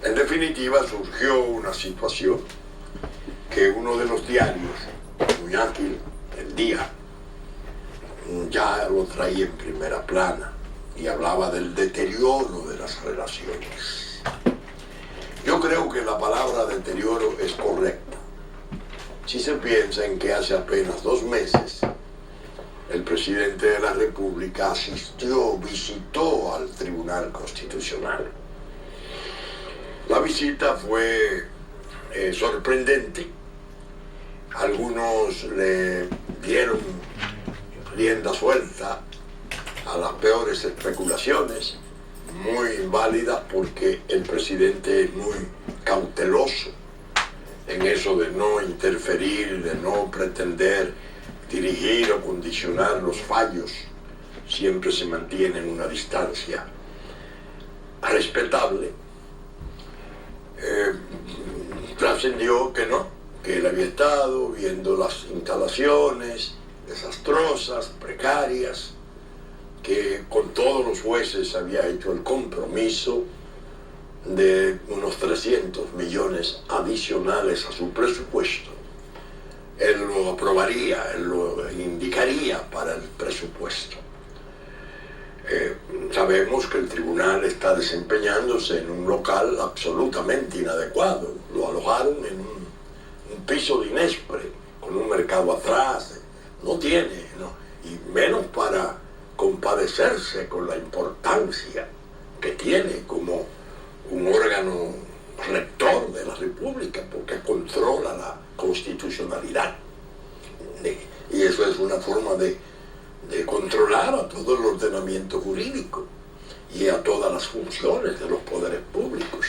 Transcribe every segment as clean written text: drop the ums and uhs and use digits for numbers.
En definitiva, surgió una situación que uno de los diarios, muy ágil, El Día, ya lo traía en primera plana y hablaba del deterioro de las relaciones. Yo creo que la palabra deterioro es correcta. Si se piensa en que hace apenas 2 meses el presidente de la República visitó al Tribunal Constitucional. La visita fue sorprendente. Algunos le dieron rienda suelta a las peores especulaciones, muy válidas porque el presidente es muy cauteloso en eso de no interferir, de no pretender dirigir o condicionar los fallos. Siempre se mantiene en una distancia respetable. Trascendió que no, que él había estado viendo las instalaciones desastrosas, precarias, que con todos los jueces había hecho el compromiso de unos 300 millones adicionales a su presupuesto. Él lo aprobaría, él lo indicaría para el presupuesto. Sabemos que el tribunal está desempeñándose en un local absolutamente inadecuado. Lo alojaron en un piso de Inespre, con un mercado atrás. No tiene, ¿no? Y menos para compadecerse con la importancia que tiene como un órgano rector de la República, porque controla la constitucionalidad. Y eso es una forma de controlar a todo el ordenamiento jurídico y a todas las funciones de los poderes públicos.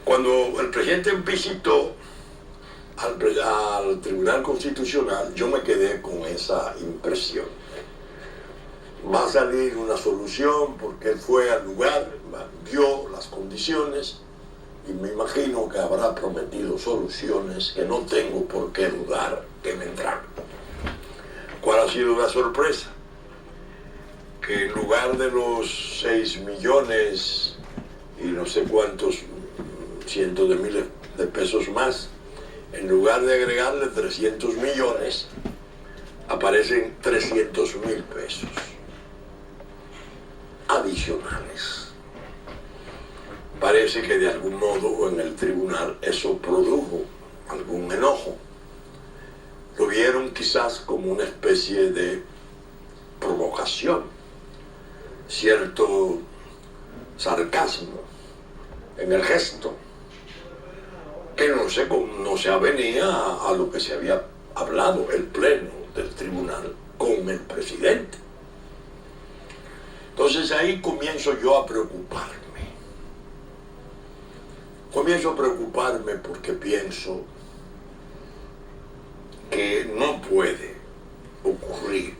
Cuando el presidente visitó al Tribunal Constitucional, yo me quedé con esa impresión. Va a salir una solución porque él fue al lugar, vio las condiciones y me imagino que habrá prometido soluciones que no tengo por qué dudar que vendrán. ¿Cuál ha sido la sorpresa? Que en lugar de los 6 millones y no sé cuántos cientos de miles de pesos más, en lugar de agregarle 300 millones, aparecen 300.000 pesos adicionales. Parece que de algún modo en el tribunal eso produjo algún enojo. Lo vieron quizás como una especie de provocación, cierto sarcasmo en el gesto, que no se avenía a lo que se había hablado el pleno del tribunal con el presidente. Entonces ahí comienzo yo a preocuparme. Comienzo a preocuparme porque pienso que no puede ocurrir,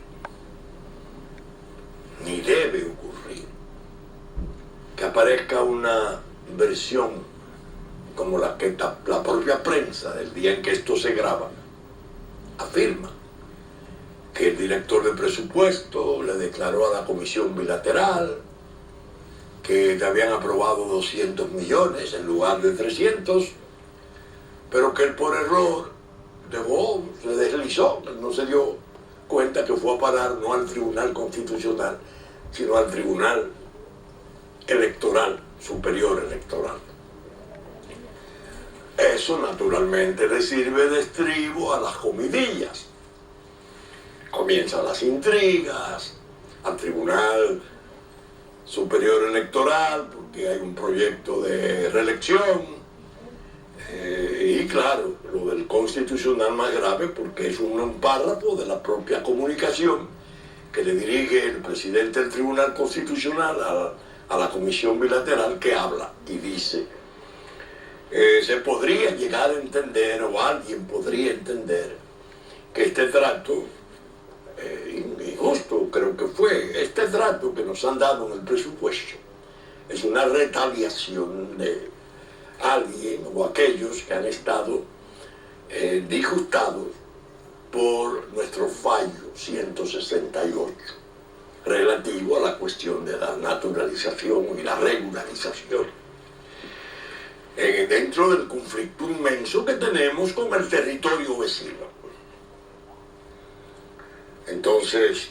ni debe ocurrir, que aparezca una versión como la que la propia prensa del día en que esto se graba afirma, que el director de presupuesto le declaró a la comisión bilateral que le habían aprobado 200 millones en lugar de 300, pero que él por error se deslizó, no se dio cuenta que fue a parar no al Tribunal Constitucional, sino al Tribunal Electoral, Superior Electoral. Eso naturalmente le sirve de estribo a las comidillas. Comienzan las intrigas al Tribunal Superior Electoral porque hay un proyecto de reelección. Y claro, lo del Constitucional más grave porque es un párrafo de la propia comunicación que le dirige el presidente del Tribunal Constitucional a la comisión bilateral, que habla y dice: se podría llegar a entender, o alguien podría entender, que este trato, injusto creo que fue, este trato que nos han dado en el presupuesto es una retaliación de alguien o aquellos que han estado disgustados por nuestro fallo 168 relativo a la cuestión de la naturalización y la regularización. dentro del conflicto inmenso que tenemos con el territorio vecino. Entonces,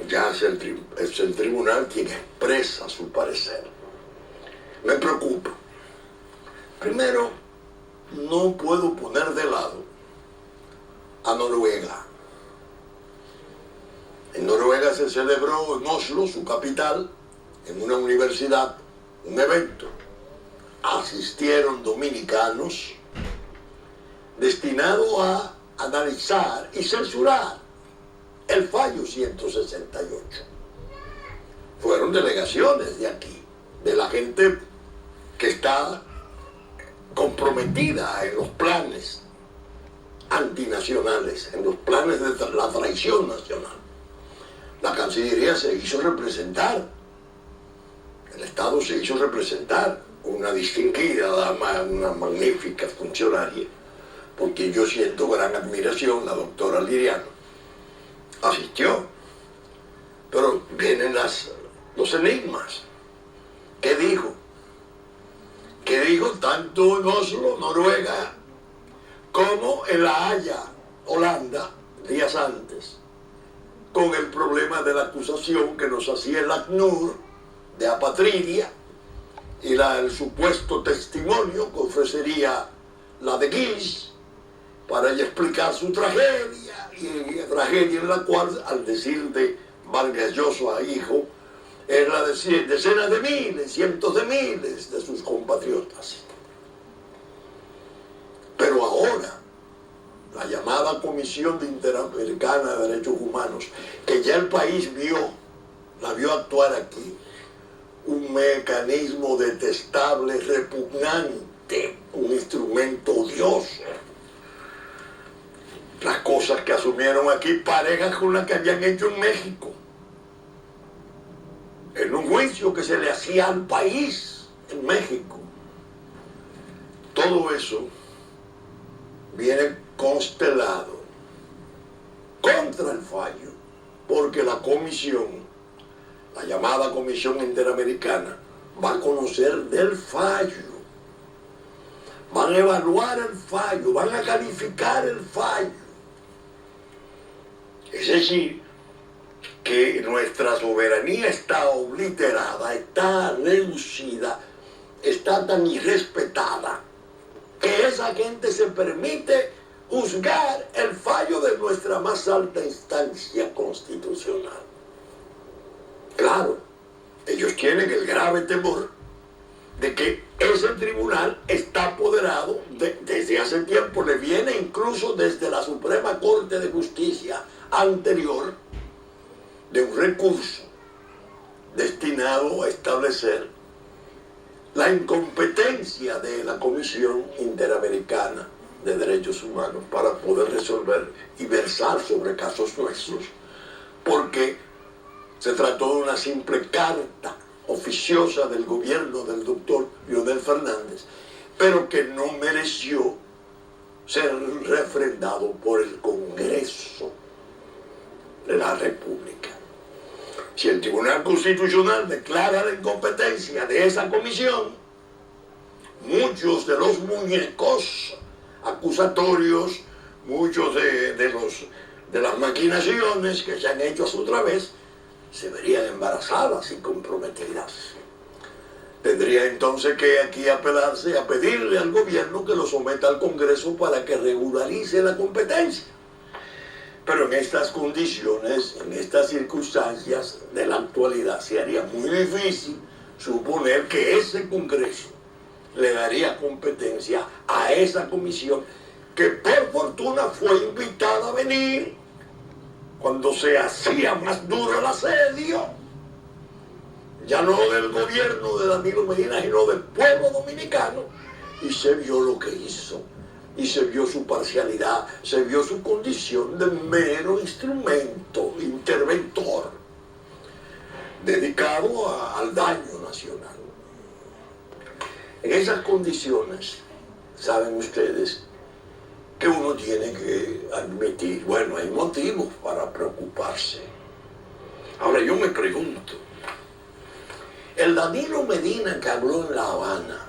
ya es el tribunal quien expresa su parecer. Me preocupa. Primero, no puedo poner de lado a Noruega. En Noruega se celebró en Oslo, su capital, en una universidad, un evento. Asistieron dominicanos destinado a analizar y censurar el fallo 168. Fueron delegaciones de aquí, de la gente que está comprometida en los planes antinacionales, en los planes de la traición nacional. La Cancillería se hizo representar, el Estado se hizo representar, una distinguida dama, una magnífica funcionaria, porque yo siento gran admiración, la doctora Liriano, asistió. Pero vienen los enigmas. ¿Qué dijo? ¿Qué dijo tanto en Oslo, Noruega, como en La Haya, Holanda, días antes, con el problema de la acusación que nos hacía el ACNUR de apatridia y el supuesto testimonio que ofrecería la de Guix para ella explicar su tragedia, y tragedia en la cual, al decir de Vargas Llosa a hijo, es la de decenas de miles, cientos de miles de sus compatriotas. Pero ahora, la llamada Comisión Interamericana de Derechos Humanos, que ya el país la vio actuar aquí, un mecanismo detestable, repugnante, un instrumento odioso. Las cosas que asumieron aquí parejas con las que habían hecho en México, en un juicio que se le hacía al país en México. Todo eso viene constelado contra el fallo, porque la comisión, la llamada Comisión Interamericana, va a conocer del fallo, van a evaluar el fallo, van a calificar el fallo. Es decir, que nuestra soberanía está obliterada, está reducida, está tan irrespetada, que esa gente se permite juzgar el fallo de nuestra más alta instancia constitucional. Claro, ellos tienen el grave temor de que ese tribunal está apoderado, desde hace tiempo le viene incluso desde la Suprema Corte de Justicia anterior, de un recurso destinado a establecer la incompetencia de la Comisión Interamericana de Derechos Humanos para poder resolver y versar sobre casos nuestros, porque se trató de una simple carta oficiosa del gobierno del doctor Leonel Fernández, pero que no mereció ser refrendado por el Congreso de la República. Si el Tribunal Constitucional declara la incompetencia de esa comisión, muchos de los muñecos acusatorios, muchos de las maquinaciones que se han hecho a su través, se verían embarazadas y comprometidas. Tendría entonces que aquí apelarse a pedirle al gobierno que lo someta al Congreso para que regularice la competencia. Pero en estas condiciones, en estas circunstancias de la actualidad, se haría muy difícil suponer que ese Congreso le daría competencia a esa comisión, que por fortuna fue invitada a venir cuando se hacía más duro el asedio, ya no del gobierno de Danilo Medina, sino del pueblo dominicano, y se vio lo que hizo, y se vio su parcialidad, se vio su condición de mero instrumento, interventor, dedicado al daño nacional. En esas condiciones, saben ustedes, que uno tiene que admitir, bueno, hay motivos para preocuparse. Ahora yo me pregunto, el Danilo Medina que habló en La Habana,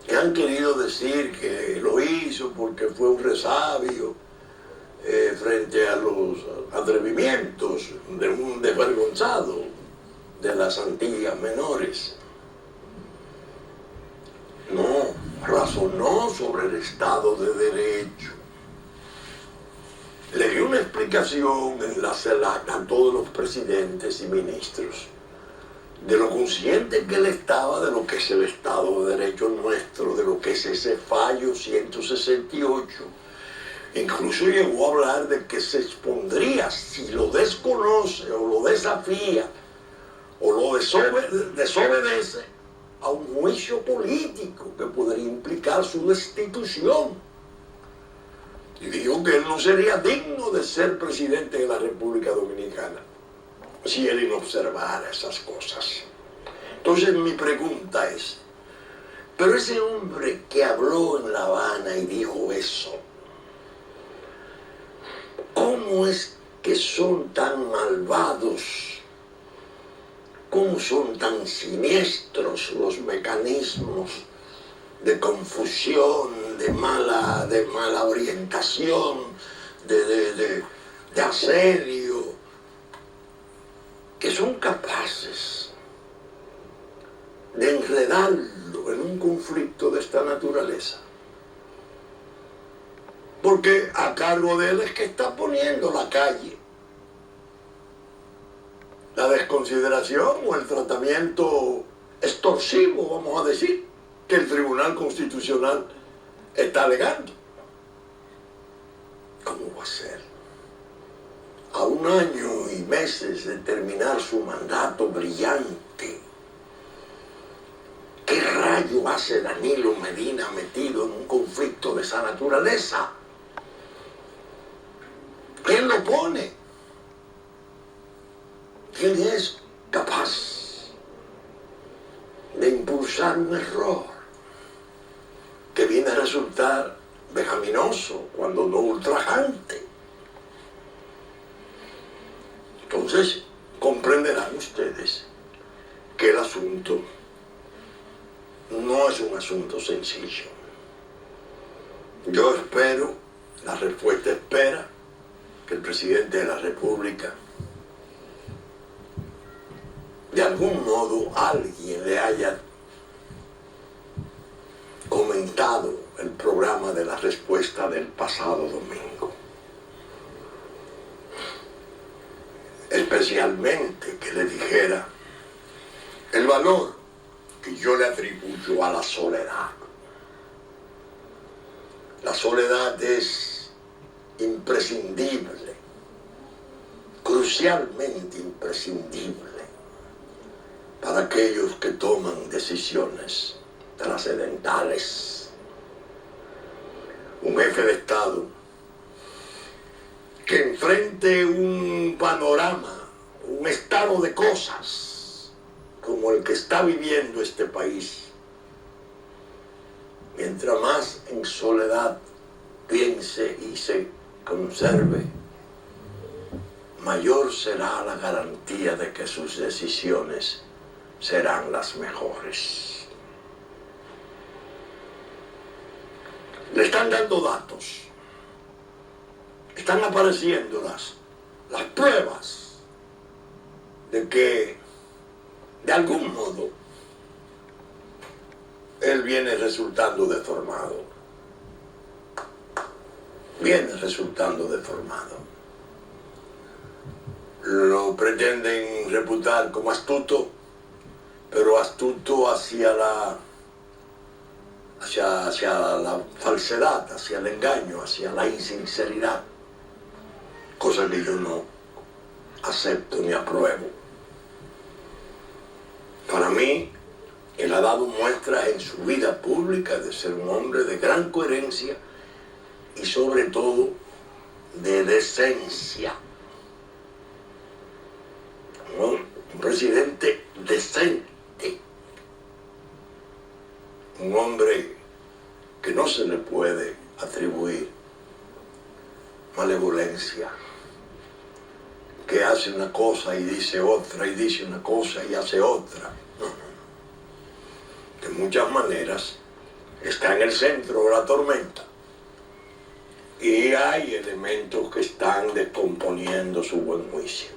que han querido decir que lo hizo porque fue un resabio frente a los atrevimientos de un desvergonzado de las Antillas Menores. No, razonó sobre el Estado de Derecho. Le dio una explicación en la CELAC a todos los presidentes y ministros de lo consciente que él estaba de lo que es el Estado de Derecho nuestro, de lo que es ese fallo 168. Incluso llegó a hablar de que se expondría, si lo desconoce o lo desafía o lo desobedece, a un juicio político que podría implicar su destitución. Y dijo que él no sería digno de ser presidente de la República Dominicana si él no observara esas cosas. Entonces mi pregunta es, pero ese hombre que habló en La Habana y dijo eso, ¿cómo es que son tan malvados? ¿Cómo son tan siniestros los mecanismos de confusión, de mala orientación, de asedio, que son capaces de enredarlo en un conflicto de esta naturaleza? Porque a cargo de él es que está poniendo la calle, la desconsideración o el tratamiento extorsivo, vamos a decir, que el Tribunal Constitucional está alegando. ¿Cómo va a ser? A 1 año y meses de terminar su mandato brillante, ¿qué rayo hace Danilo Medina metido en un conflicto de esa naturaleza? ¿Quién lo pone? ¿Quién es capaz de impulsar un error que viene a resultar vejaminoso, cuando no ultrajante? Entonces, comprenderán ustedes que el asunto no es un asunto sencillo. Yo espero, la respuesta espera, que el presidente de la República, de algún modo, alguien le haya comentado el programa de la respuesta del pasado domingo. Especialmente que le dijera el valor que yo le atribuyo a la soledad. La soledad es imprescindible, crucialmente imprescindible para aquellos que toman decisiones trascendentales. Un jefe de Estado que enfrente un panorama, un estado de cosas como el que está viviendo este país, mientras más en soledad piense y se conserve, mayor será la garantía de que sus decisiones serán las mejores. Le están dando datos, están apareciendo las pruebas de que de algún modo él viene resultando deformado. Viene resultando deformado. Lo pretenden reputar como astuto, pero astuto hacia la falsedad, hacia el engaño, hacia la insinceridad, cosa que yo no acepto ni apruebo. Para mí, él ha dado muestras en su vida pública de ser un hombre de gran coherencia y sobre todo de decencia. Un presidente decente, un hombre que no se le puede atribuir malevolencia, que hace una cosa y dice otra, y dice una cosa y hace otra. No. De muchas maneras, está en el centro de la tormenta y hay elementos que están descomponiendo su buen juicio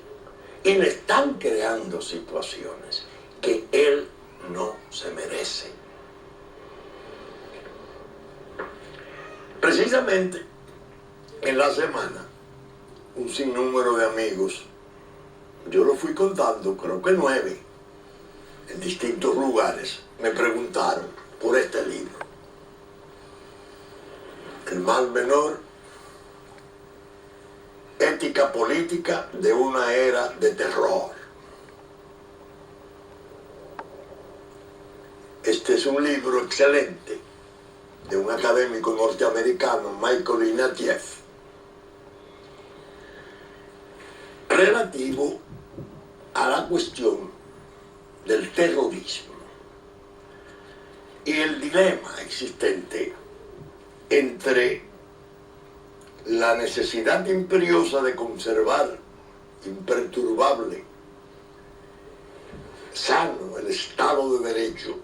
y le están creando situaciones que él no se merece. Precisamente en la semana, un sinnúmero de amigos, yo lo fui contando, creo que 9, en distintos lugares, me preguntaron por este libro. El mal menor, ética política de una era de terror. Este es un libro excelente de un académico norteamericano, Michael Ignatieff, relativo a la cuestión del terrorismo y el dilema existente entre la necesidad imperiosa de conservar imperturbable, sano el Estado de Derecho,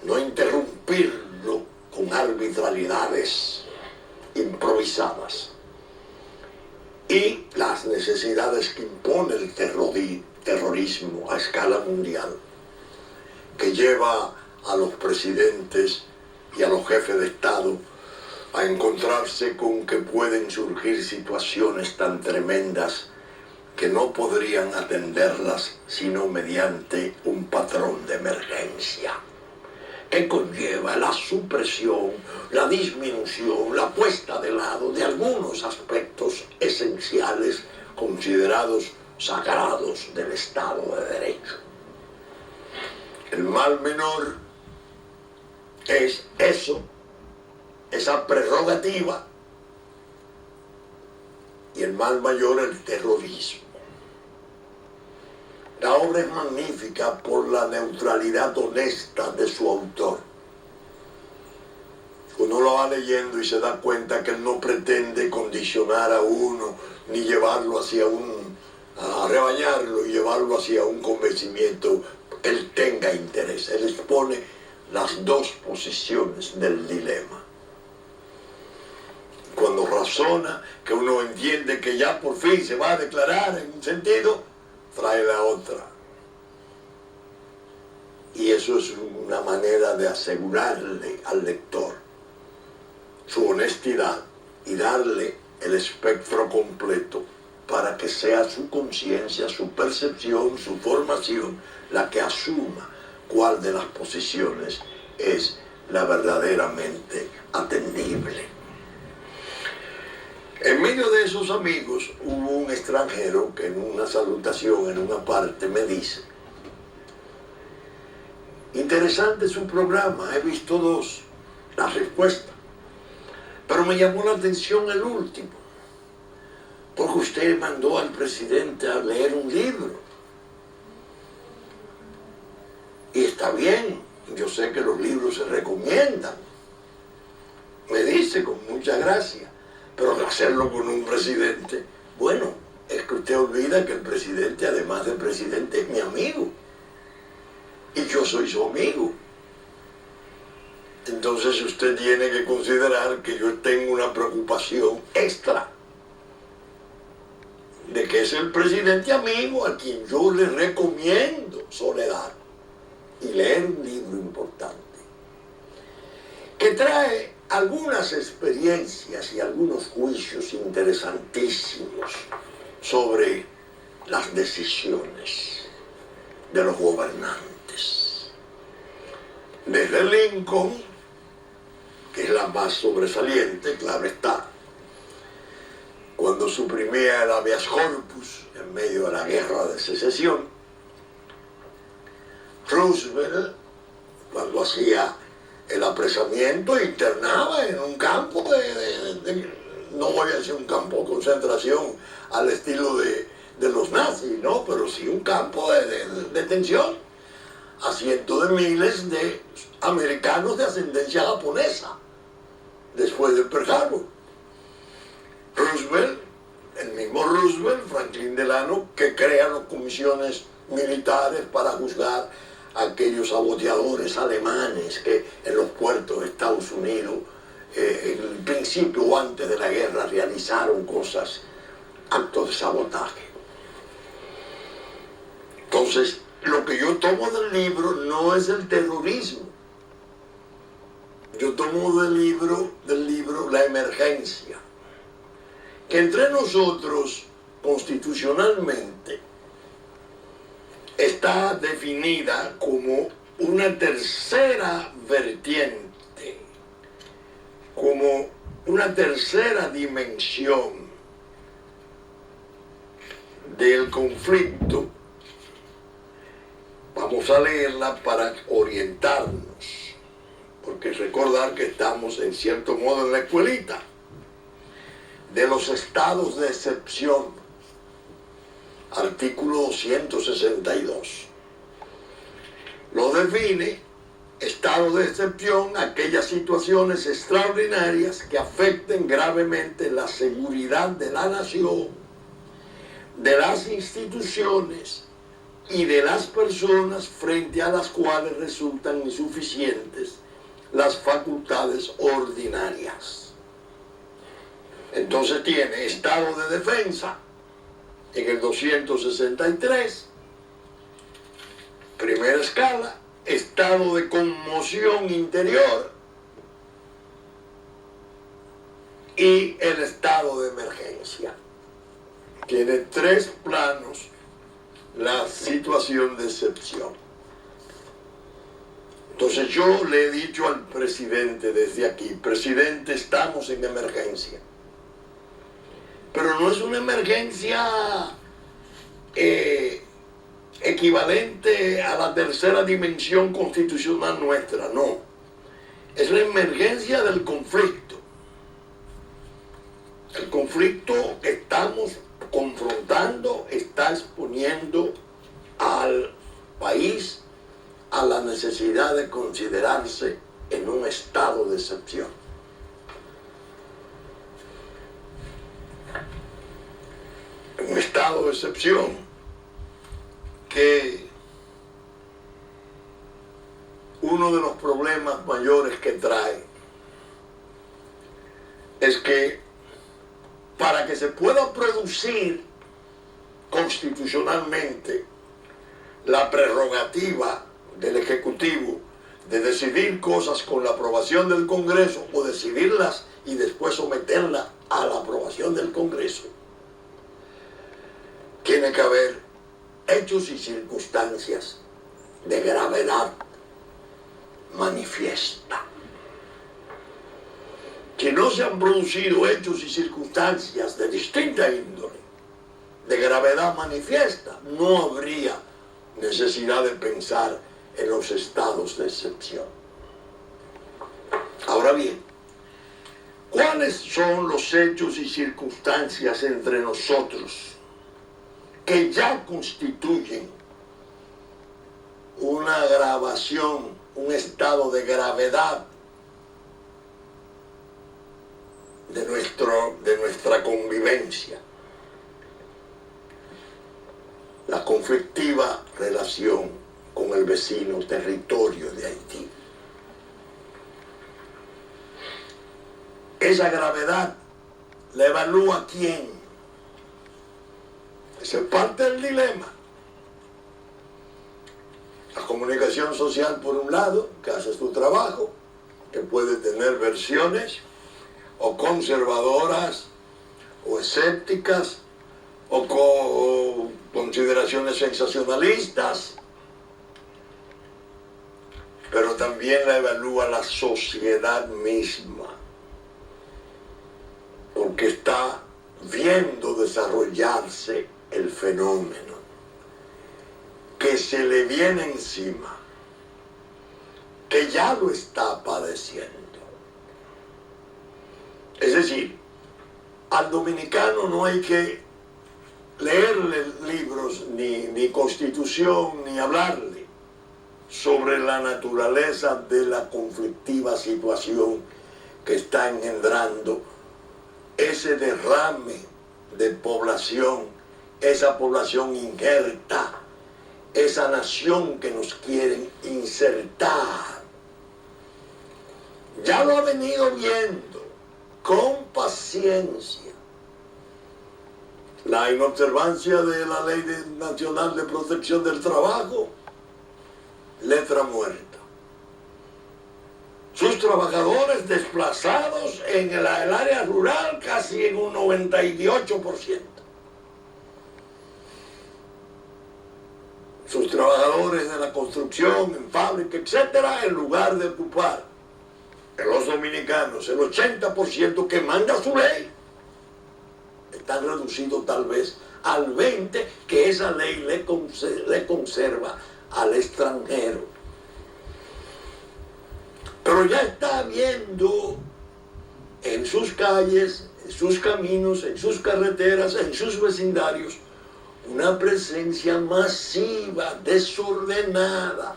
no interrumpirlo con arbitrariedades improvisadas, y las necesidades que impone el terrorismo a escala mundial, que lleva a los presidentes y a los jefes de Estado a encontrarse con que pueden surgir situaciones tan tremendas que no podrían atenderlas sino mediante un patrón de emergencia, que conlleva la supresión, la disminución, la puesta de lado de algunos aspectos esenciales considerados sagrados del Estado de Derecho. El mal menor es eso, esa prerrogativa, y el mal mayor el terrorismo. La obra es magnífica por la neutralidad honesta de su autor. Uno lo va leyendo y se da cuenta que él no pretende condicionar a uno, ni llevarlo hacia a rebañarlo y llevarlo hacia un convencimiento. Él tenga interés, él expone las dos posiciones del dilema. Cuando razona, que uno entiende que ya por fin se va a declarar en un sentido, trae la otra. Y eso es una manera de asegurarle al lector su honestidad y darle el espectro completo para que sea su conciencia, su percepción, su formación la que asuma cuál de las posiciones es la verdaderamente atendible. En medio de esos amigos hubo un extranjero que en una salutación, en una parte, me dice: interesante su programa, he visto 2, la respuesta, pero me llamó la atención el último, porque usted mandó al presidente a leer un libro. Y está bien, yo sé que los libros se recomiendan, me dice con mucha gracia, pero hacerlo con un presidente, bueno, es que usted olvida que el presidente, además de presidente, es mi amigo. Y yo soy su amigo. Entonces usted tiene que considerar que yo tengo una preocupación extra de que es el presidente amigo a quien yo le recomiendo soledad y leer un libro importante que trae algunas experiencias y algunos juicios interesantísimos sobre las decisiones de los gobernantes. Desde Lincoln, que es la más sobresaliente, claro está, cuando suprimía el habeas corpus en medio de la guerra de secesión, Roosevelt, cuando hacía el apresamiento, internaba en un campo no voy a decir un campo de concentración al estilo de los nazis, ¿no? Pero sí un campo de detención a cientos de miles de americanos de ascendencia japonesa después del Pearl Harbor. Roosevelt, el mismo Roosevelt, Franklin Delano, que crea las comisiones militares para juzgar aquellos saboteadores alemanes que en los puertos de Estados Unidos, en el principio o antes de la guerra, realizaron actos de sabotaje. Entonces, lo que yo tomo del libro no es el terrorismo. Yo tomo del libro la emergencia, que entre nosotros constitucionalmente está definida como una tercera vertiente, como una tercera dimensión del conflicto. Vamos a leerla para orientarnos, porque recordar que estamos en cierto modo en la escuelita de los estados de excepción. Artículo 262. Lo define: estado de excepción, aquellas situaciones extraordinarias que afecten gravemente la seguridad de la nación, de las instituciones y de las personas frente a las cuales resultan insuficientes las facultades ordinarias. Entonces tiene estado de defensa en el 263, primera escala, estado de conmoción interior y el estado de emergencia. Tiene tres planos la situación de excepción. Entonces yo le he dicho al presidente desde aquí: presidente, estamos en emergencia. Pero no es una emergencia equivalente a la tercera dimensión constitucional nuestra, no. Es la emergencia del conflicto. El conflicto que estamos confrontando está exponiendo al país a la necesidad de considerarse en un estado de excepción. Un estado de excepción que uno de los problemas mayores que trae es que para que se pueda producir constitucionalmente la prerrogativa del Ejecutivo de decidir cosas con la aprobación del Congreso, o decidirlas y después someterlas a la aprobación del Congreso, tiene que haber hechos y circunstancias de gravedad manifiesta. Si no se han producido hechos y circunstancias de distinta índole, de gravedad manifiesta, no habría necesidad de pensar en los estados de excepción. Ahora bien, ¿cuáles son los hechos y circunstancias entre nosotros que ya constituyen una agravación, un estado de gravedad de nuestra convivencia? La conflictiva relación con el vecino territorio de Haití. Esa gravedad la evalúa ¿quién? Esa es parte del dilema. La comunicación social, por un lado, que hace su trabajo, que puede tener versiones o conservadoras o escépticas o consideraciones sensacionalistas, pero también la evalúa la sociedad misma, porque está viendo desarrollarse el fenómeno que se le viene encima, que ya lo está padeciendo. Es decir, al dominicano no hay que leerle libros ni constitución ni hablarle sobre la naturaleza de la conflictiva situación que está engendrando ese derrame de población, esa población injerta esa nación que nos quieren insertar. Ya lo ha venido viendo con paciencia. La inobservancia de la Ley Nacional de Protección del Trabajo, letra muerta. Sus trabajadores desplazados en el área rural casi en un 98%. Sus trabajadores de la construcción, en fábrica, etcétera, en lugar de ocupar en los dominicanos el 80% que manda su ley, están reducidos tal vez al 20% que esa ley le conserva al extranjero. Pero ya está viendo en sus calles, en sus caminos, en sus carreteras, en sus vecindarios, una presencia masiva, desordenada,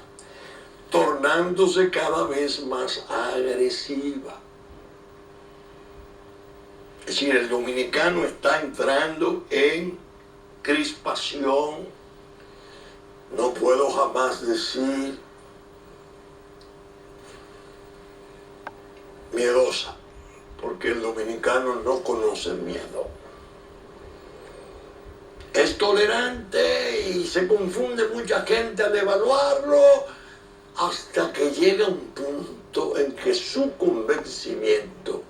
tornándose cada vez más agresiva. Es decir, el dominicano está entrando en crispación. No puedo jamás decir miedosa, porque el dominicano no conoce miedo. Es tolerante y se confunde mucha gente al evaluarlo hasta que llega un punto en que su convencimiento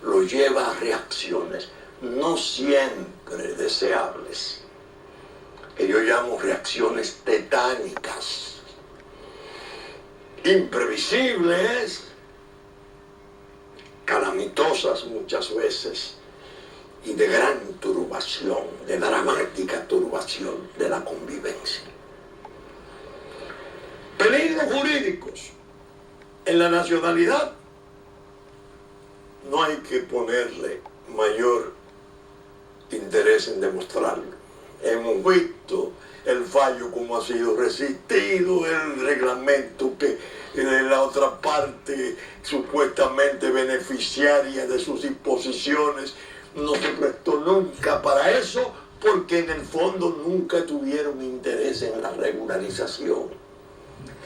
lo lleva a reacciones no siempre deseables, que yo llamo reacciones tetánicas, imprevisibles, calamitosas muchas veces, y de gran turbación, de dramática turbación de la convivencia. Peligros jurídicos en la nacionalidad no hay que ponerle mayor interés en demostrarlo. Hemos visto el fallo como ha sido resistido, el reglamento que de la otra parte supuestamente beneficiaria de sus disposiciones no se prestó nunca para eso, porque en el fondo nunca tuvieron interés en la regularización,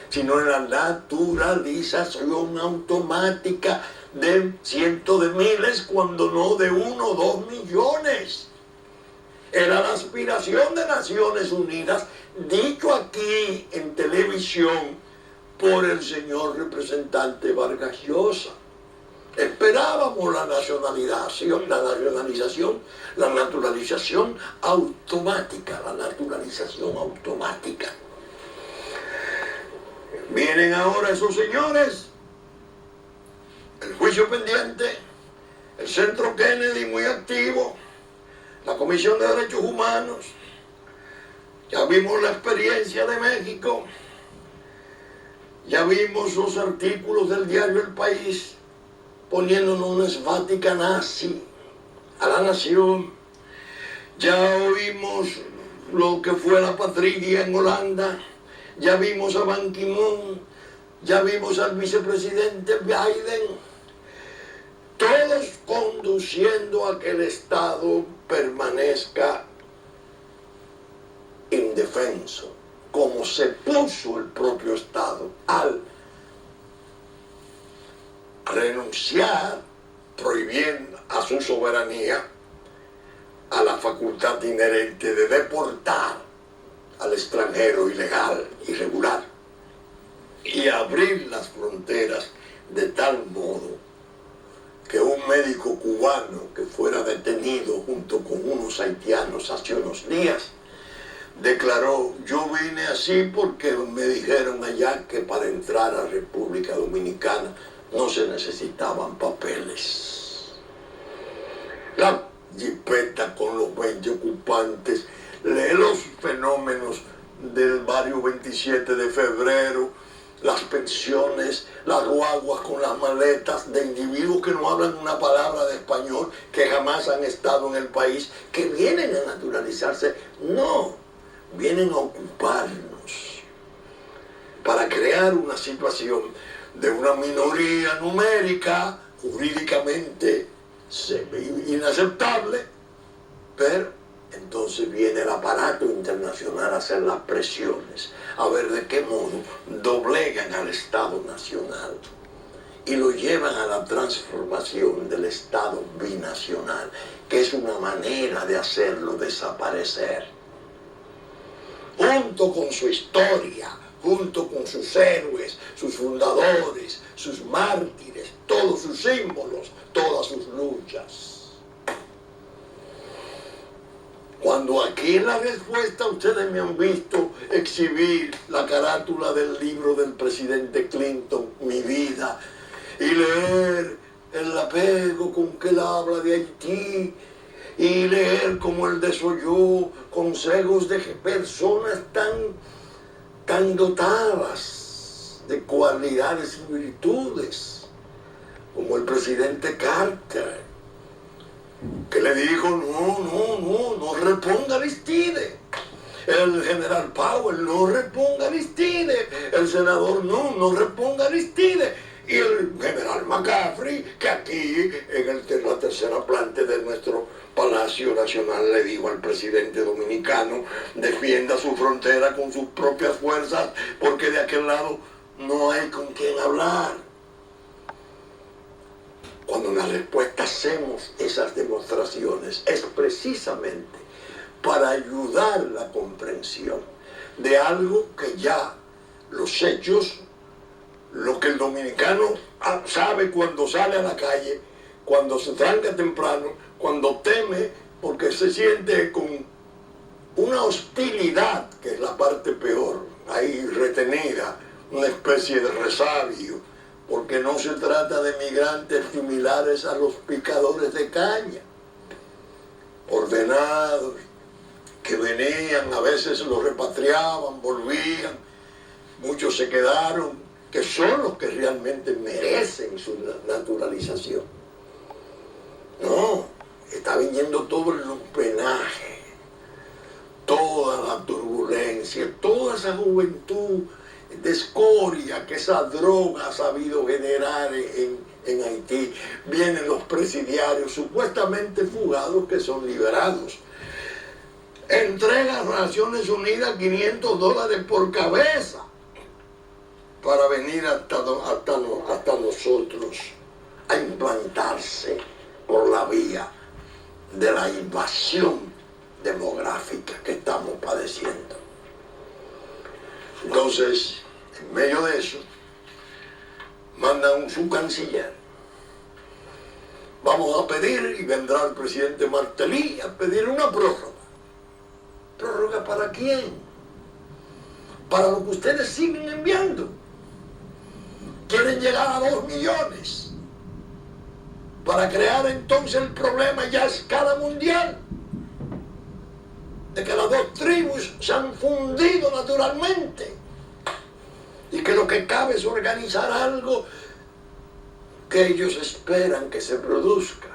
sino en la naturalización automática de cientos de miles, cuando no de 1 o 2 millones. Era la aspiración de Naciones Unidas, dicho aquí en televisión por el señor representante Vargas Llosa. Esperábamos la nacionalización, la naturalización automática, Vienen ahora esos señores, el juicio pendiente, el Centro Kennedy muy activo, la Comisión de Derechos Humanos, ya vimos la experiencia de México, ya vimos los artículos del diario El País poniéndonos una esvástica nazi a la nación. Ya oímos lo que fue la patria en Holanda, ya vimos a Ban Ki-moon, ya vimos al vicepresidente Biden, todos conduciendo a que el Estado permanezca indefenso, como se puso el propio Estado al renunciar, prohibiendo a su soberanía, a la facultad inherente de deportar al extranjero ilegal, irregular, y abrir las fronteras de tal modo que un médico cubano que fuera detenido junto con unos haitianos hace unos días declaró: yo vine así porque me dijeron allá que para entrar a República Dominicana no se necesitaban papeles. La jipeta con los 20 ocupantes, los fenómenos del barrio 27 de febrero, las pensiones, las guaguas con las maletas de individuos que no hablan una palabra de español, que jamás han estado en el país, que vienen a naturalizarse. No, vienen a ocuparnos para crear una situación de una minoría numérica jurídicamente inaceptable, pero entonces viene el aparato internacional a hacer las presiones, a ver de qué modo doblegan al Estado Nacional y lo llevan a la transformación del Estado binacional, que es una manera de hacerlo desaparecer. Junto con su historia, junto con sus héroes, sus fundadores, sus mártires, todos sus símbolos, todas sus luchas. Cuando aquí en la respuesta ustedes me han visto exhibir la carátula del libro del presidente Clinton, Mi vida, y leer el apego con que él habla de Haití, y leer como él desoyó consejos de personas tan dotadas de cualidades y virtudes, como el presidente Carter, que le dijo, no reponga Aristide. El general Powell, no reponga Aristide. El senador, no reponga Aristide. Y el general McCaffrey, que aquí en la tercera planta de nuestro Palacio Nacional le dijo al presidente dominicano, defienda su frontera con sus propias fuerzas, porque de aquel lado no hay con quién hablar. Cuando en la respuesta hacemos esas demostraciones, es precisamente para ayudar la comprensión de algo que ya los hechos, lo que el dominicano sabe cuando sale a la calle, cuando se tranca temprano, cuando teme, porque se siente con una hostilidad, que es la parte peor, ahí retenida, una especie de resabio, porque no se trata de migrantes similares a los picadores de caña, ordenados, que venían, a veces los repatriaban, volvían, muchos se quedaron, que son los que realmente merecen su naturalización. No, está viniendo todo el lumpenaje, toda la turbulencia, toda esa juventud de escoria que esa droga ha sabido generar en Haití. Vienen los presidiarios supuestamente fugados que son liberados. Entrega a Naciones Unidas $500 por cabeza para venir hasta nosotros a implantarse por la vía de la invasión demográfica que estamos padeciendo. Entonces, en medio de eso, mandan su canciller. Vamos a pedir, y vendrá el presidente Martelly a pedir una prórroga. ¿Prórroga para quién? Para lo que ustedes siguen enviando. Quieren llegar a 2 millones para crear entonces el problema ya a escala mundial de que las dos tribus se han fundido naturalmente y que lo que cabe es organizar algo que ellos esperan que se produzca.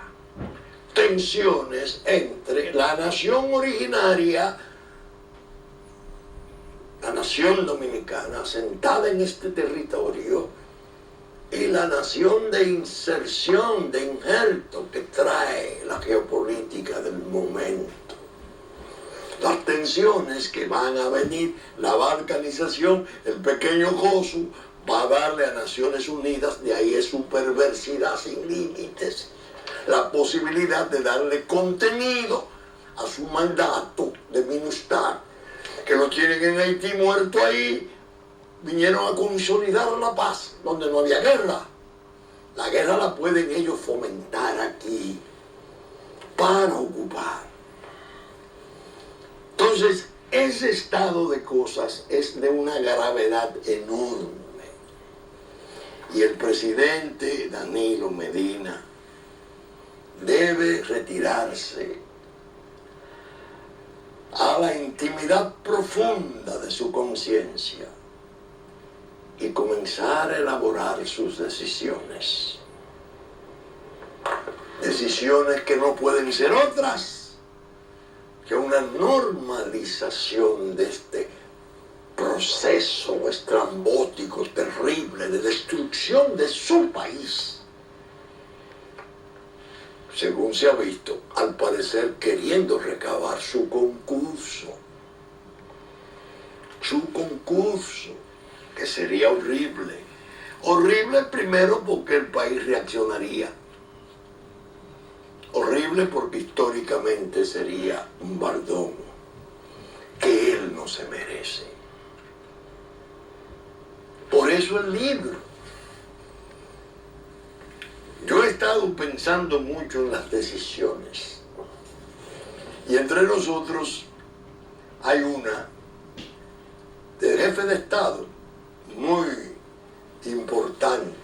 Tensiones entre la nación originaria, la nación dominicana asentada en este territorio, y la nación de inserción, de injerto que trae la geopolítica del momento. Las tensiones que van a venir, la balcanización, el pequeño Josu va a darle a Naciones Unidas, de ahí es su perversidad sin límites, la posibilidad de darle contenido a su mandato de MINUSTAH, que lo tienen en Haití muerto ahí. Vinieron a consolidar la paz donde no había guerra. La guerra la pueden ellos fomentar aquí para ocupar. Entonces, ese estado de cosas es de una gravedad enorme. Y el presidente Danilo Medina debe retirarse a la intimidad profunda de su conciencia y comenzar a elaborar sus decisiones. Decisiones que no pueden ser otras que una normalización de este proceso estrambótico, terrible, de destrucción de su país. según se ha visto, al parecer queriendo recabar su concurso. Su concurso, que sería horrible. Horrible primero porque el país reaccionaría. Horrible porque históricamente sería un baldón que él no se merece. Por eso el libro. Yo he estado pensando mucho en las decisiones. Y entre nosotros hay una del jefe de Estado muy importante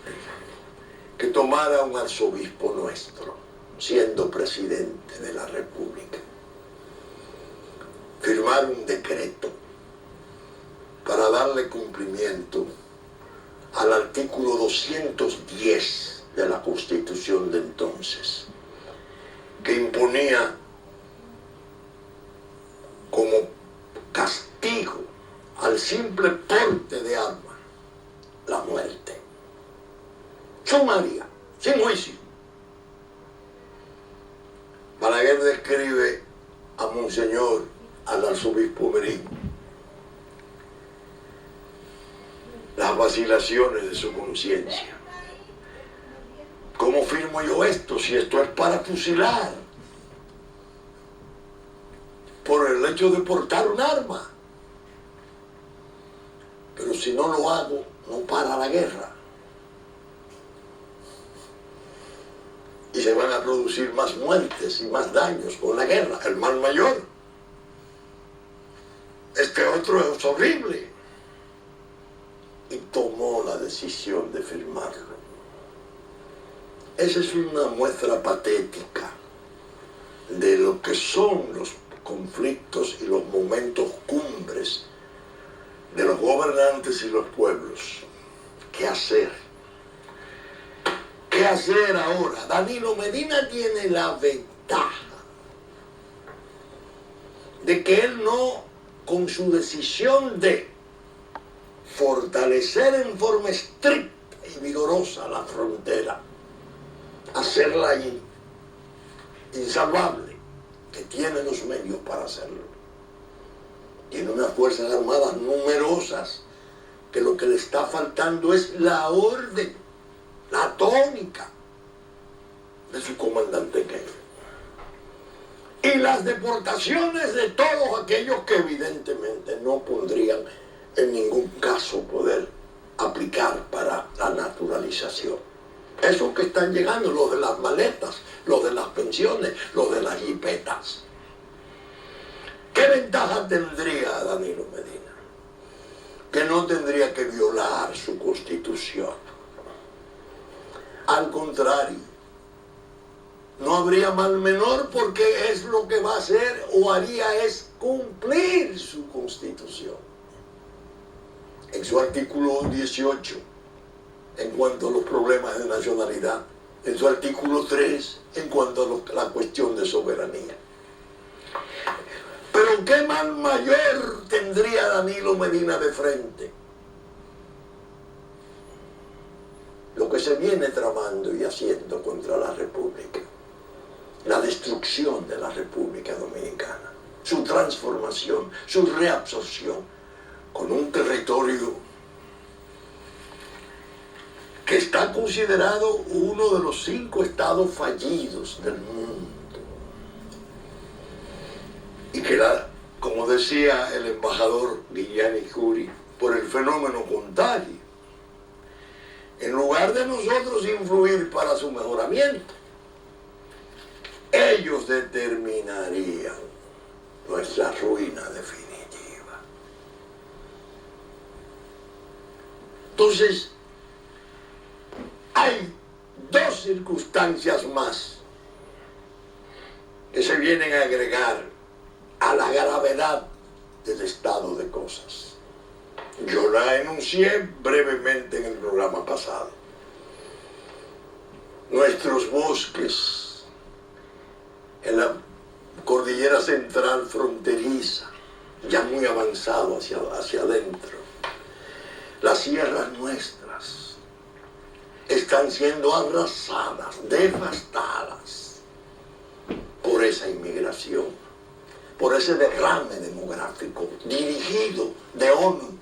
que tomara un arzobispo nuestro, siendo presidente de la República, firmar un decreto para darle cumplimiento al artículo 210 de la Constitución de entonces, que imponía como castigo al simple porte de arma la muerte, sumaria, sin juicio. Balaguer describe a Monseñor, al arzobispo Merín, las vacilaciones de su conciencia. ¿Cómo firmo yo esto si esto es para fusilar? Por el hecho de portar un arma. Pero si no lo hago, no para la guerra. Y se van a producir más muertes y más daños con la guerra, el mal mayor. Este otro es horrible. Y tomó la decisión de firmarlo. Esa es una muestra patética de lo que son los conflictos y los momentos cumbres de los gobernantes y los pueblos. ¿Qué hacer? ¿Qué hacer ahora? Danilo Medina tiene la ventaja de que él no, con su decisión de fortalecer en forma estricta y vigorosa la frontera, hacerla insalvable, que tiene los medios para hacerlo. Tiene unas fuerzas armadas numerosas, que lo que le está faltando es la orden, la tónica de su comandante en jefe. Y las deportaciones de todos aquellos que evidentemente no podrían en ningún caso poder aplicar para la naturalización. Esos que están llegando, los de las maletas, los de las pensiones, los de las jipetas. ¿Qué ventaja tendría Danilo Medina? Que no tendría que violar su constitución. Al contrario, no habría mal menor, porque es lo que va a hacer o haría es cumplir su constitución. En su artículo 18, en cuanto a los problemas de nacionalidad, en su artículo 3, en cuanto a la cuestión de soberanía. Pero ¿qué mal mayor tendría Danilo Medina de frente? Lo que se viene tramando y haciendo contra la República, la destrucción de la República Dominicana, su transformación, su reabsorción, con un territorio que está considerado uno de los 5 estados fallidos del mundo. Y que, como decía el embajador Guillani Curi, por el fenómeno contagio, en lugar de nosotros influir para su mejoramiento, ellos determinarían nuestra ruina definitiva. Entonces, hay 2 circunstancias más que se vienen a agregar a la gravedad del estado de cosas. Yo la enuncié brevemente en el programa pasado. Nuestros bosques en la cordillera central fronteriza, ya muy avanzado hacia adentro, las sierras nuestras están siendo arrasadas, devastadas esa inmigración, por ese derrame demográfico dirigido de ONU,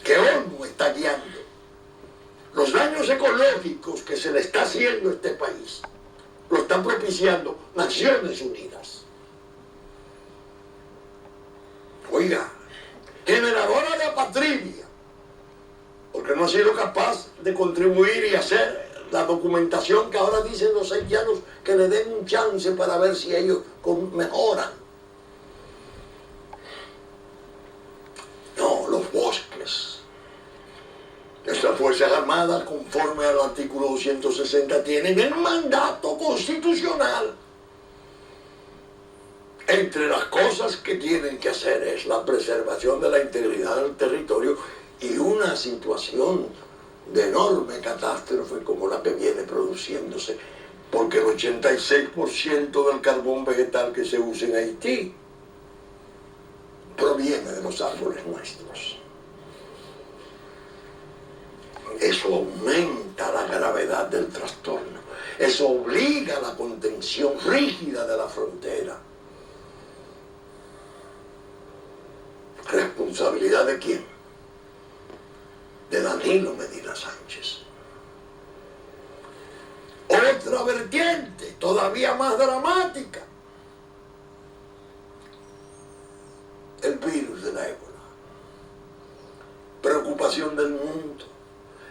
que ONU está guiando. Los daños ecológicos que se le está haciendo a este país lo están propiciando Naciones Unidas. Oiga, generadora de apatridia, porque no ha sido capaz de contribuir y hacer la documentación que ahora dicen los haitianos que le den un chance para ver si ellos mejoran. No, los bosques. Nuestras Fuerzas Armadas, conforme al artículo 260, tienen el mandato constitucional. Entre las cosas que tienen que hacer es la preservación de la integridad del territorio y una situación de enorme catástrofe como la que viene produciéndose, porque el 86% del carbón vegetal que se usa en Haití proviene de los árboles nuestros. Eso aumenta la gravedad del trastorno, eso obliga a la contención rígida de la frontera. ¿Responsabilidad de quién? De Danilo Medina Sánchez. Otra vertiente todavía más dramática: el virus de la ébola. Preocupación del mundo.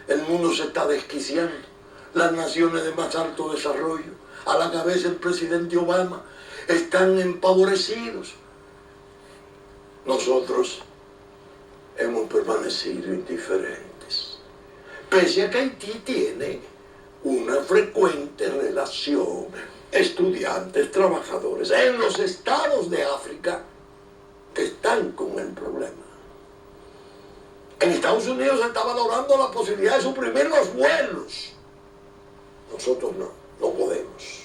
El mundo se está desquiciando. Las naciones de más alto desarrollo, a la cabeza el presidente Obama, están empavorecidos. Nosotros hemos permanecido indiferentes, pese a que Haití tiene una frecuente relación, estudiantes, trabajadores, en los estados de África que están con el problema. En Estados Unidos se está valorando la posibilidad de suprimir los vuelos. Nosotros no podemos.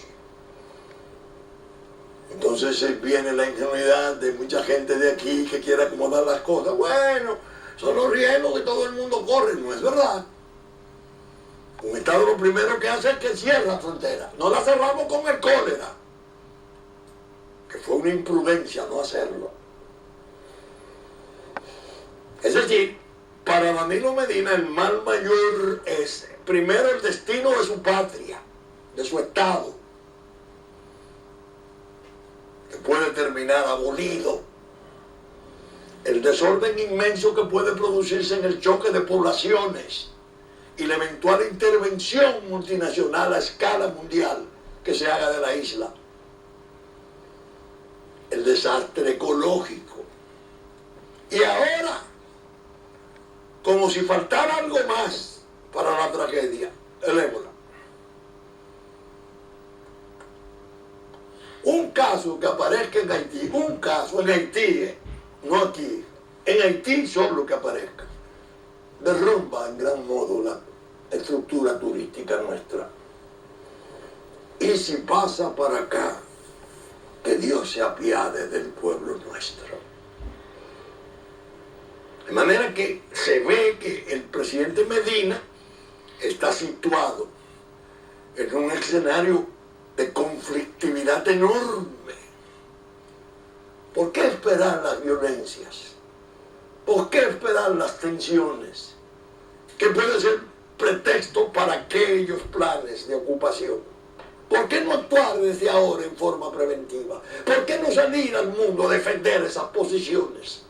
Entonces viene la ingenuidad de mucha gente de aquí que quiere acomodar las cosas. Bueno, son los riesgos que todo el mundo corre, no es verdad. Un Estado lo primero que hace es que cierra la frontera. No la cerramos con el cólera, que fue una imprudencia no hacerlo. Es decir, para Danilo Medina el mal mayor es primero el destino de su patria, de su Estado, que puede terminar abolido. El desorden inmenso que puede producirse en el choque de poblaciones y la eventual intervención multinacional a escala mundial que se haga de la isla. El desastre ecológico. Y ahora, como si faltara algo más para la tragedia, el ébola. Un caso que aparezca en Haití, un caso en Haití, no aquí, en Haití solo que aparezca, derrumba en gran modo la estructura turística nuestra. Y si pasa para acá, que Dios se apiade del pueblo nuestro. De manera que se ve que el presidente Medina está situado en un escenario de conflictividad enorme. ¿Por qué esperar las violencias? ¿Por qué esperar las tensiones? Que puede ser pretexto para aquellos planes de ocupación. ¿Por qué no actuar desde ahora en forma preventiva? ¿Por qué no salir al mundo a defender esas posiciones?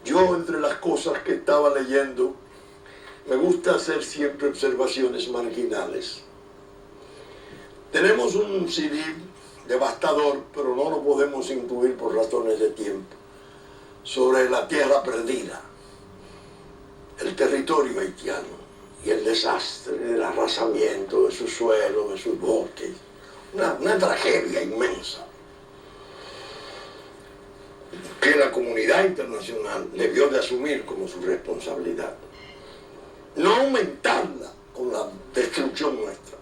Yo, entre las cosas que estaba leyendo, me gusta hacer siempre observaciones marginales. Tenemos un CD devastador, pero no lo podemos incluir por razones de tiempo, sobre la tierra perdida, el territorio haitiano y el desastre del arrasamiento de su suelo, de sus bosques. Una tragedia inmensa que la comunidad internacional debió de asumir como su responsabilidad. No aumentarla con la destrucción nuestra.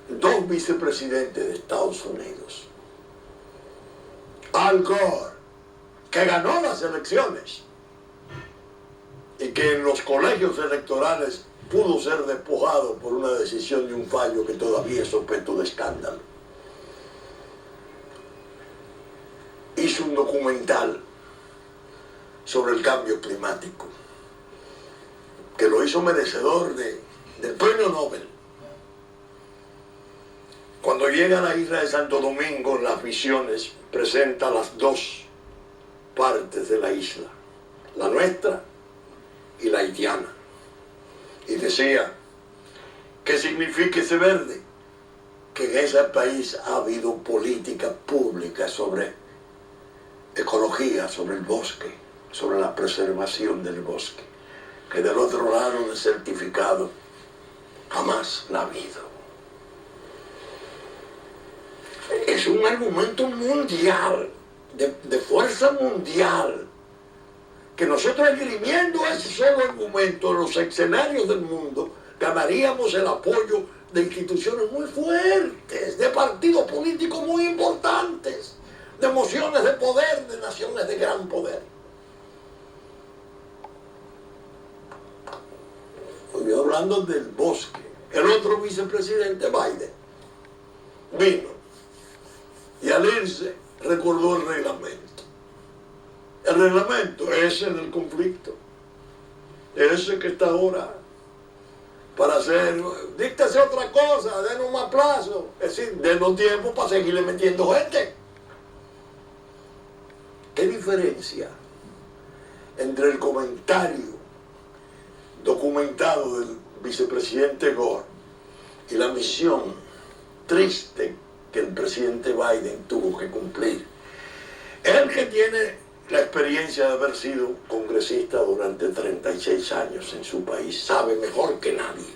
Dos vicepresidentes de Estados Unidos, Al Gore, que ganó las elecciones, y que en los colegios electorales pudo ser despojado por una decisión de un fallo que todavía es objeto de escándalo. Hizo un documental sobre el cambio climático, que lo hizo merecedor del premio Nobel. Cuando llega a la isla de Santo Domingo, en las visiones, presenta las dos partes de la isla, la nuestra y la haitiana. Y decía, ¿qué significa ese verde? Que en ese país ha habido política pública sobre ecología, sobre el bosque, sobre la preservación del bosque, que del otro lado del certificado jamás la ha habido. Es un argumento mundial, de fuerza mundial, que nosotros esgrimiendo ese solo argumento en los escenarios del mundo, ganaríamos el apoyo de instituciones muy fuertes, de partidos políticos muy importantes, de emociones de poder, de naciones de gran poder. Estoy hablando del bosque. El otro vicepresidente, Biden, vino y al irse recordó el reglamento. El reglamento, ese del conflicto, ese que está ahora para hacer, díctese otra cosa, denos más plazo, es decir, denos tiempo para seguirle metiendo gente. ¿Qué diferencia entre el comentario documentado del vicepresidente Gore y la misión triste que el presidente Biden tuvo que cumplir? Él, que tiene la experiencia de haber sido congresista durante 36 años en su país, sabe mejor que nadie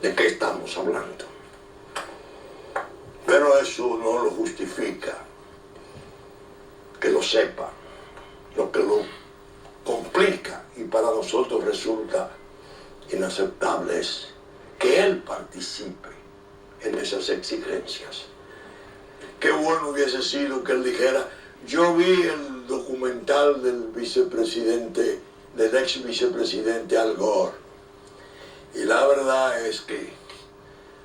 de qué estamos hablando. Pero eso no lo justifica que lo sepa. Lo que lo complica y para nosotros resulta inaceptable es que él participe en esas exigencias. Qué bueno hubiese sido que él dijera: yo vi el documental del vicepresidente, del ex vicepresidente Al Gore, y la verdad es que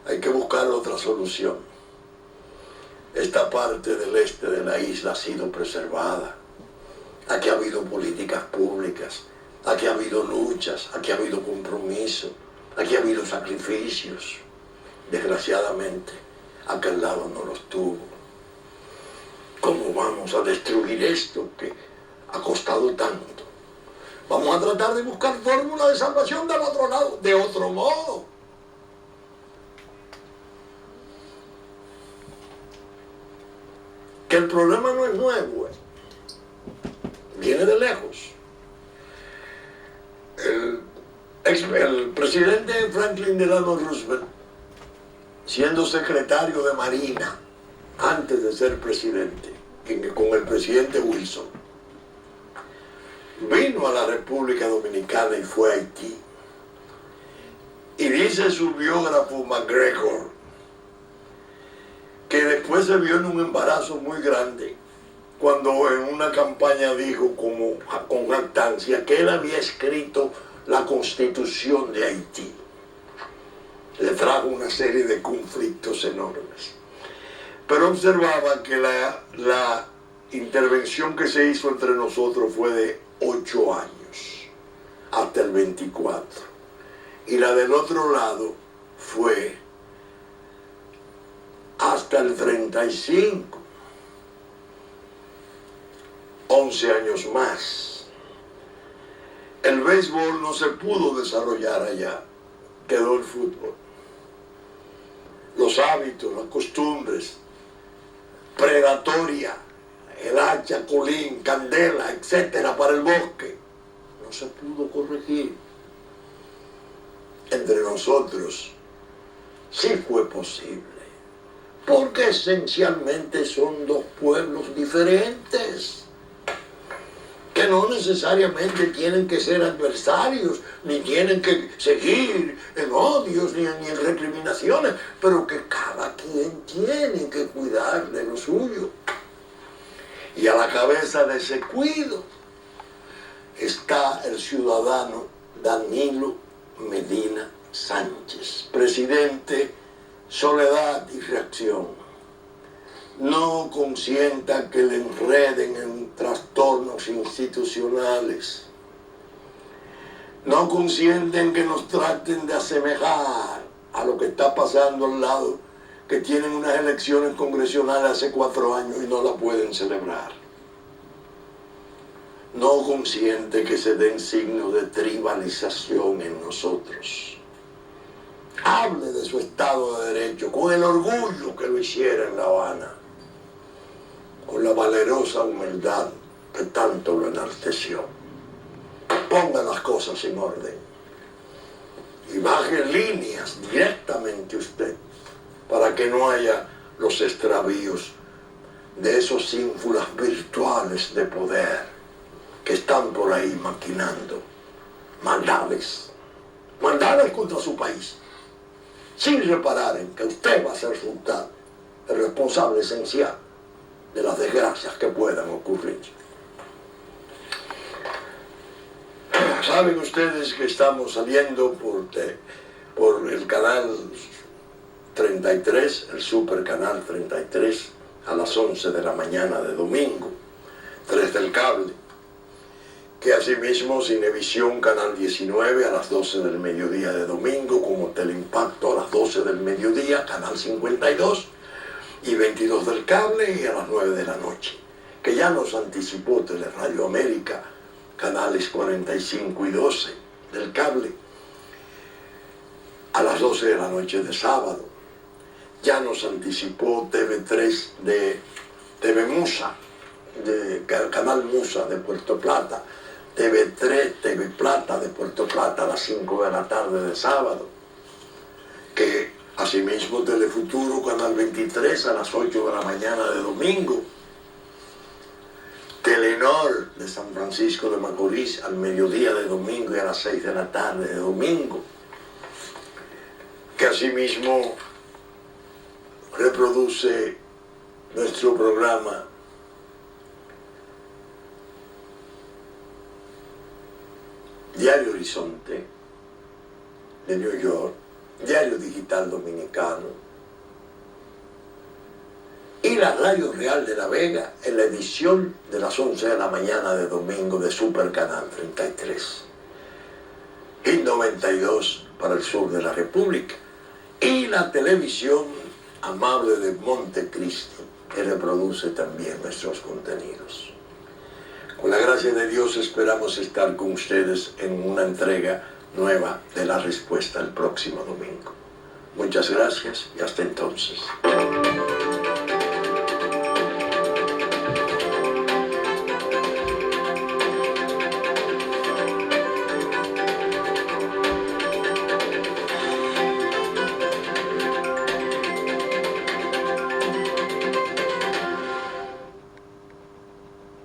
hay que buscar otra solución. Esta parte del este de la isla ha sido preservada. Aquí ha habido políticas públicas, aquí ha habido luchas, aquí ha habido compromiso, aquí ha habido sacrificios. Desgraciadamente, aquel lado no los tuvo. ¿Cómo vamos a destruir esto que ha costado tanto? Vamos a tratar de buscar fórmulas de salvación del otro lado, de otro modo. Que el problema no es nuevo, viene de lejos. El presidente Franklin Delano Roosevelt, siendo secretario de Marina antes de ser presidente, con el presidente Wilson, vino a la República Dominicana y fue a Haití. Y dice su biógrafo McGregor que después se vio en un embarazo muy grande cuando en una campaña dijo con jactancia que él había escrito la Constitución de Haití. Le trajo una serie de conflictos enormes. Pero observaba que la intervención que se hizo entre nosotros fue de 8 años, hasta el 24. Y la del otro lado fue hasta el 35. 11 años más. El béisbol no se pudo desarrollar allá, quedó el fútbol. Los hábitos, las costumbres, predatoria, el hacha, colín, candela, etcétera, para el bosque, no se pudo corregir. Entre nosotros sí fue posible, porque esencialmente son dos pueblos diferentes, que no necesariamente tienen que ser adversarios, ni tienen que seguir en odios, ni en recriminaciones, pero que cada quien tiene que cuidar de lo suyo. Y a la cabeza de ese cuido está el ciudadano Danilo Medina Sánchez. Presidente, soledad y reacción. No consienta que le enreden en trastornos institucionales. No consienten que nos traten de asemejar a lo que está pasando al lado, que tienen unas elecciones congresionales hace 4 años y no la pueden celebrar. No consiente que se den signos de tribalización en nosotros. Hable de su Estado de Derecho con el orgullo que lo hiciera en La Habana, con la valerosa humildad que tanto lo enalteció. Ponga las cosas en orden y baje líneas directamente usted para que no haya los extravíos de esos ínfulas virtuales de poder que están por ahí maquinando maldades contra su país, sin reparar en que usted va a ser resultado el responsable esencial de las desgracias que puedan ocurrir. Saben ustedes que estamos saliendo por el canal 33, el super canal 33, a las 11 de la mañana de domingo, 3 del cable, que asimismo Cinevisión canal 19 a las 12 del mediodía de domingo, como Teleimpacto a las 12 del mediodía, canal 52, y 22 del cable y a las 9 de la noche, que ya nos anticipó Teleradio América, canales 45 y 12 del cable, a las 12 de la noche de sábado. Ya nos anticipó TV3 de TV Musa, de Canal Musa de Puerto Plata, TV3, TV Plata de Puerto Plata a las 5 de la tarde de sábado, que asimismo Telefuturo, Canal 23 a las 8 de la mañana de domingo, Telenor de San Francisco de Macorís al mediodía de domingo y a las 6 de la tarde de domingo, que asimismo reproduce nuestro programa Diario Horizonte de New York, Diario Digital Dominicano y la Radio Real de La Vega en la edición de las 11 de la mañana de domingo de Super Canal 33 y 92 para el sur de la República, y la televisión amable de Montecristi, que reproduce también nuestros contenidos. Con la gracia de Dios esperamos estar con ustedes en una entrega nueva de La Respuesta el próximo domingo. Muchas gracias y hasta entonces.